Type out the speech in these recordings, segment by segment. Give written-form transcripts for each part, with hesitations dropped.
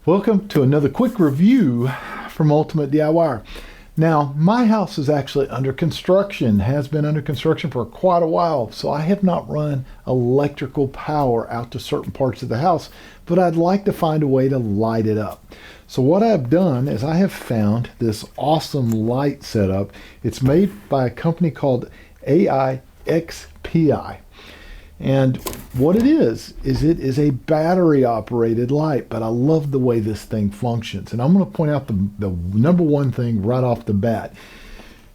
Welcome to another quick review from Ultimate DIYer. Now, my house is actually under construction, has been under construction for quite a while, so I have not run electrical power out to certain parts of the house, but I'd like to find a way to light it up. So what I've done is I have found this awesome light setup. It's made by a company called AIXPI. And what it is it is a battery operated light, but I love the way this thing functions. And I'm going to point out the number one thing right off the bat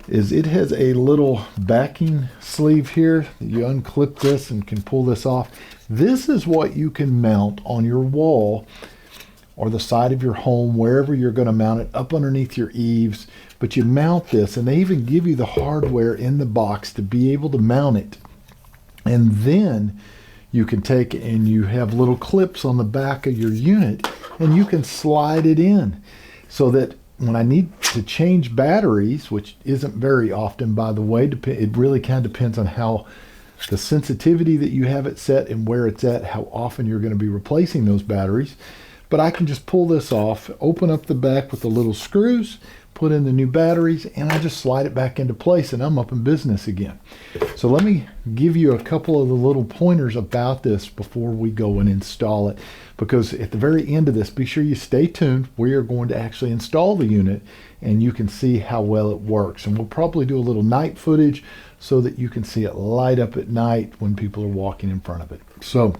is it has a little backing sleeve here. You unclip this and can pull this off. This is what you can mount on your wall or the side of your home, wherever you're going to mount it, up underneath your eaves. But you mount this, and they even give you the hardware in the box to be able to mount it. And then you can take and you have little clips on the back of your unit, and you can slide it in so that when I need to change batteries, which isn't very often, by the way, it really kind of depends on how the sensitivity that you have it set and where it's at, how often you're going to be replacing those batteries. But I can just pull this off, open up the back with the little screws, put in the new batteries, and I just slide it back into place, and I'm up in business again. So let me give you a couple of the little pointers about this before we go and install it, because at the very end of this, be sure you stay tuned. We are going to actually install the unit, and you can see how well it works. And we'll probably do a little night footage so that you can see it light up at night when people are walking in front of it. So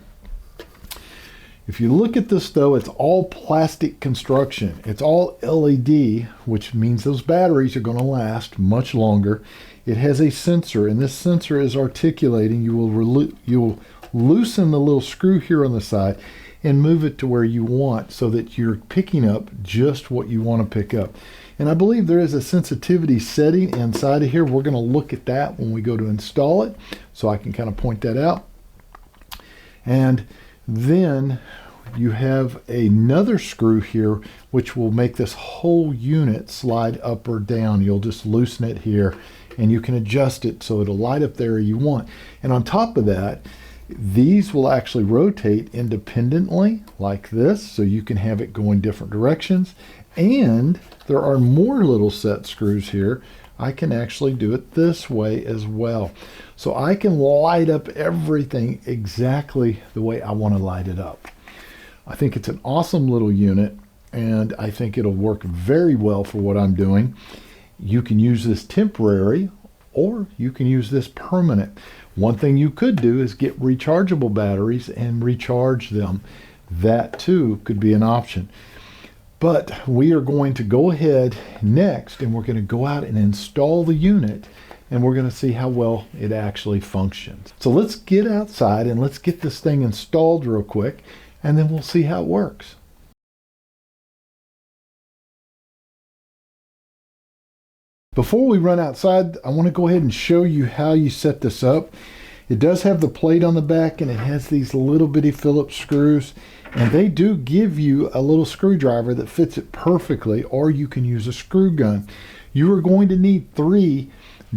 if you look at this, though, it's all plastic construction. It's all LED, which means those batteries are going to last much longer. It has a sensor, and this sensor is articulating. You will loosen the little screw here on the side and move it to where you want so that you're picking up just what you want to pick up. And I believe there is a sensitivity setting inside of here. We're going to look at that when we go to install it, so I can kind of point that out. And then you have another screw here which will make this whole unit slide up or down. You'll just loosen it here and you can adjust it so it'll light up there you want. And on top of that, these will actually rotate independently like this, so you can have it go in different directions. And there are more little set screws here. I can actually do it this way as well. So I can light up everything exactly the way I want to light it up. I think it's an awesome little unit, and I think it'll work very well for what I'm doing. You can use this temporary, or you can use this permanent. One thing you could do is get rechargeable batteries and recharge them. That too could be an option. But we are going to go ahead next, and we're going to go out and install the unit, and we're going to see how well it actually functions. So let's get outside and let's get this thing installed real quick, and then we'll see how it works. Before we run outside, I want to go ahead and show you how you set this up. It does have the plate on the back, and it has these little bitty Phillips screws, and they do give you a little screwdriver that fits it perfectly, or you can use a screw gun. You are going to need 3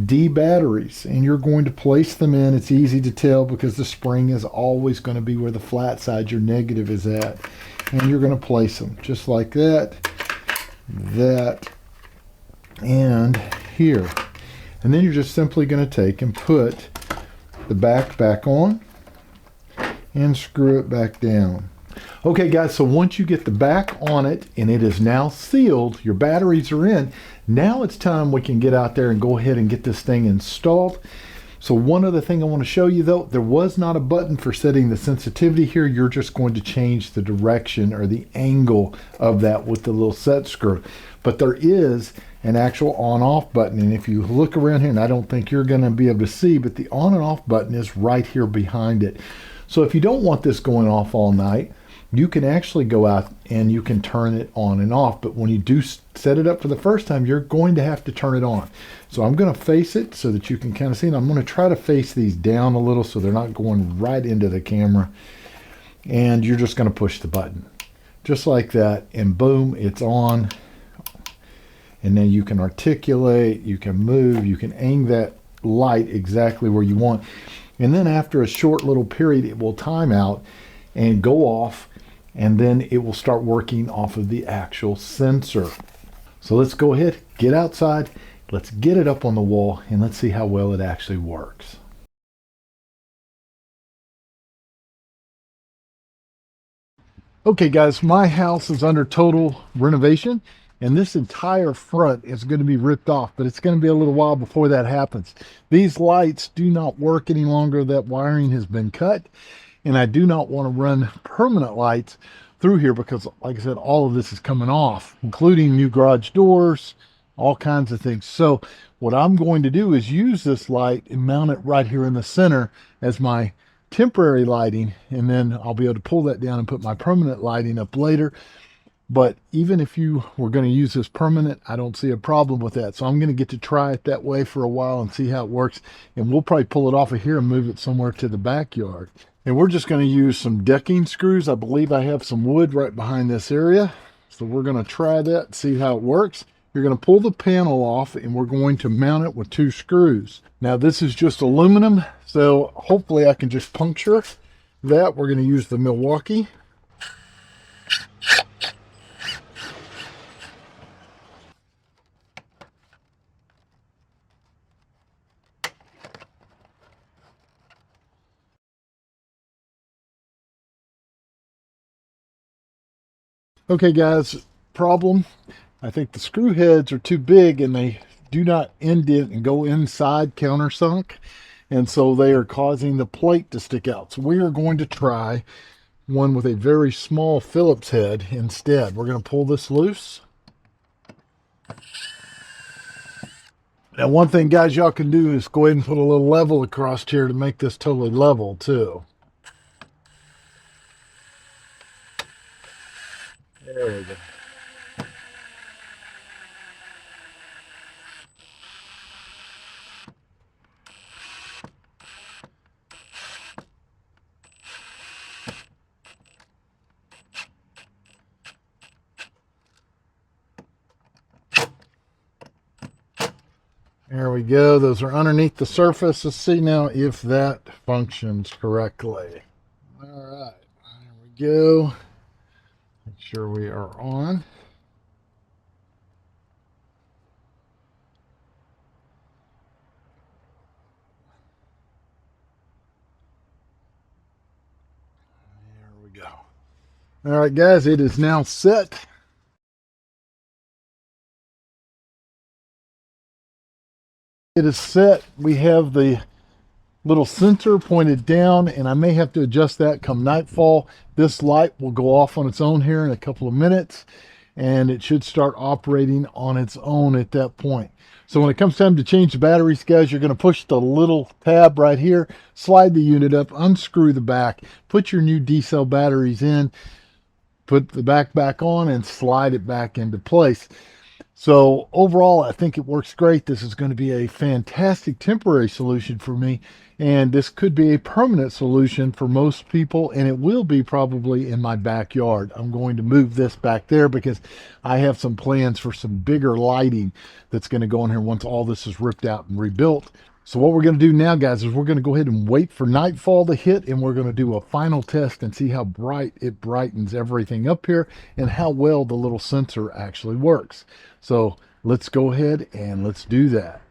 D batteries, and you're going to place them in. It's easy to tell because the spring is always going to be where the flat side, your negative, is at. And you're going to place them just like that, and here. And then you're just simply going to take and put the back on and screw it back down. Okay guys, so once you get the back on it and it is now sealed, your batteries are in, now it's time we can get out there and go ahead and get this thing installed. So one other thing I want to show you, though, there was not a button for setting the sensitivity here. You're just going to change the direction or the angle of that with the little set screw. But there is an actual on-off button, and if you look around here, and I don't think you're going to be able to see, but the on and off button is right here behind it. So if you don't want this going off all night, you can actually go out and you can turn it on and off. But when you do set it up for the first time, you're going to have to turn it on. So I'm going to face it so that you can kind of see it. I'm going to try to face these down a little so they're not going right into the camera. And you're just going to push the button just like that, and boom, it's on. And then you can articulate, you can move, you can aim that light exactly where you want. And then after a short little period, it will time out and go off, and then it will start working off of the actual sensor. So let's go ahead, get outside, let's get it up on the wall, and let's see how well it actually works. Okay guys, my house is under total renovation, and this entire front is going to be ripped off, but it's going to be a little while before that happens. These lights do not work any longer. That wiring has been cut, and I do not want to run permanent lights through here because, like I said, all of this is coming off, including new garage doors, all kinds of things. So what I'm going to do is use this light and mount it right here in the center as my temporary lighting, and then I'll be able to pull that down and put my permanent lighting up later. But even if you were going to use this permanent, I don't see a problem with that. So I'm going to get to try it that way for a while and see how it works, and we'll probably pull it off of here and move it somewhere to the backyard. And we're just going to use some decking screws. I believe I have some wood right behind this area, so we're going to try that, see how it works. You're going to pull the panel off, and we're going to mount it with 2 screws. Now this is just aluminum, so hopefully I can just puncture that. We're going to use the Milwaukee. Okay guys, problem. I think the screw heads are too big and they do not indent and go inside countersunk. And so they are causing the plate to stick out. So we are going to try one with a very small Phillips head instead. We're going to pull this loose. Now one thing guys y'all can do is go ahead and put a little level across here to make this totally level too. There we go. There we go. Those are underneath the surface. Let's see now if that functions correctly. All right, there we go. Make sure we are on. There we go. All right, guys, it is now set. It is set. We have the little sensor pointed down, and I may have to adjust that come nightfall. This light will go off on its own here in a couple of minutes, and it should start operating on its own at that point. So when it comes time to change the batteries, guys, you're going to push the little tab right here, slide the unit up, unscrew the back, put your new D-cell batteries in, put the back on, and slide it back into place. So overall, I think it works great. This is going to be a fantastic temporary solution for me, and this could be a permanent solution for most people, and it will be probably in my backyard. I'm going to move this back there because I have some plans for some bigger lighting that's going to go in here once all this is ripped out and rebuilt. So what we're going to do now, guys, is we're going to go ahead and wait for nightfall to hit, and we're going to do a final test and see how bright it brightens everything up here and how well the little sensor actually works. So let's go ahead and let's do that.